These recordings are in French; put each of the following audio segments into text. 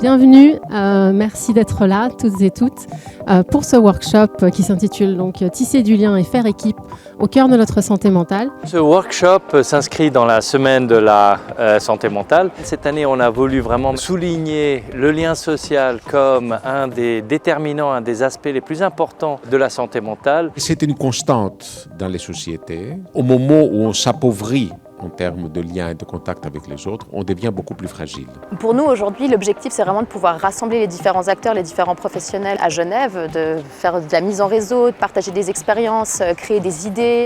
Bienvenue, merci d'être là, toutes et toutes, pour ce workshop qui s'intitule donc « Tisser du lien et faire équipe au cœur de notre santé mentale ». Ce workshop s'inscrit dans la semaine de la santé mentale. Cette année, on a voulu vraiment souligner le lien social comme un des déterminants, un des aspects les plus importants de la santé mentale. C'est une constante dans les sociétés. Au moment où on s'appauvrit en termes de lien et de contact avec les autres, on devient beaucoup plus fragile. Pour nous, aujourd'hui, l'objectif, c'est vraiment de pouvoir rassembler les différents acteurs, les différents professionnels à Genève, de faire de la mise en réseau, de partager des expériences, créer des idées.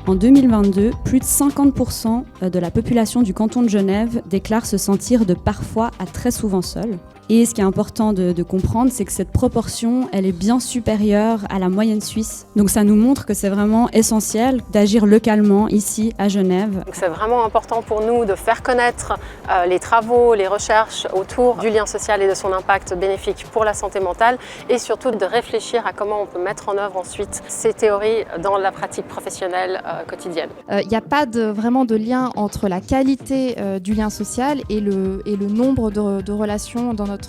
En 2022, plus de 50% de la population du canton de Genève déclare se sentir de parfois à très souvent seule. Et ce qui est important de comprendre, c'est que cette proportion, elle est bien supérieure à la moyenne suisse. Donc ça nous montre que c'est vraiment essentiel d'agir localement ici à Genève. C'est vraiment important pour nous de faire connaître les travaux, les recherches autour du lien social et de son impact bénéfique pour la santé mentale et surtout de réfléchir à comment on peut mettre en œuvre ensuite ces théories dans la pratique professionnelle quotidienne. Il n'y a pas vraiment de lien entre la qualité du lien social et le nombre de relations dans notre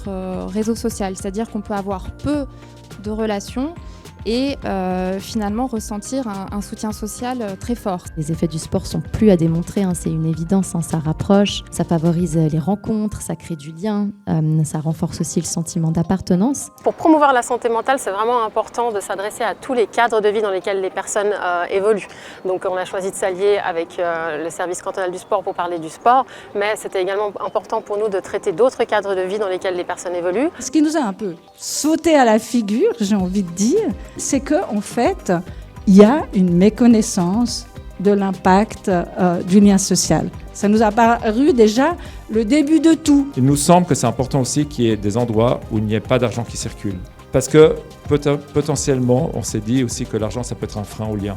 réseau social. C'est-à-dire qu'on peut avoir peu de relations et finalement ressentir un soutien social très fort. Les effets du sport sont plus à démontrer, c'est une évidence, ça rapproche, ça favorise les rencontres, ça crée du lien, ça renforce aussi le sentiment d'appartenance. Pour promouvoir la santé mentale, c'est vraiment important de s'adresser à tous les cadres de vie dans lesquels les personnes évoluent. Donc on a choisi de s'allier avec le service cantonal du sport pour parler du sport, mais c'était également important pour nous de traiter d'autres cadres de vie dans lesquels les personnes évoluent. Ce qui nous a un peu sauté à la figure, j'ai envie de dire, c'est qu'en fait, il y a une méconnaissance de l'impact du lien social. Ça nous a paru déjà le début de tout. Il nous semble que c'est important aussi qu'il y ait des endroits où il n'y ait pas d'argent qui circule. Parce que potentiellement, on s'est dit aussi que l'argent, ça peut être un frein au lien.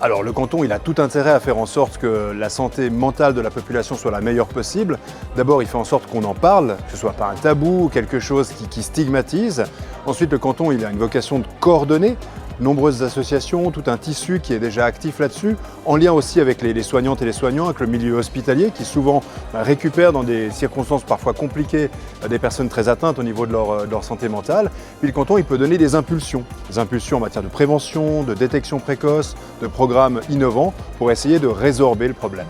Alors le canton, il a tout intérêt à faire en sorte que la santé mentale de la population soit la meilleure possible. D'abord, il fait en sorte qu'on en parle, que ce soit pas un tabou ou quelque chose qui stigmatise. Ensuite, le canton, il a une vocation de coordonner nombreuses associations, tout un tissu qui est déjà actif là-dessus, en lien aussi avec les soignantes et les soignants, avec le milieu hospitalier qui souvent récupère dans des circonstances parfois compliquées des personnes très atteintes au niveau de leur santé mentale. Puis le canton, il peut donner des impulsions en matière de prévention, de détection précoce, de programmes innovants pour essayer de résorber le problème.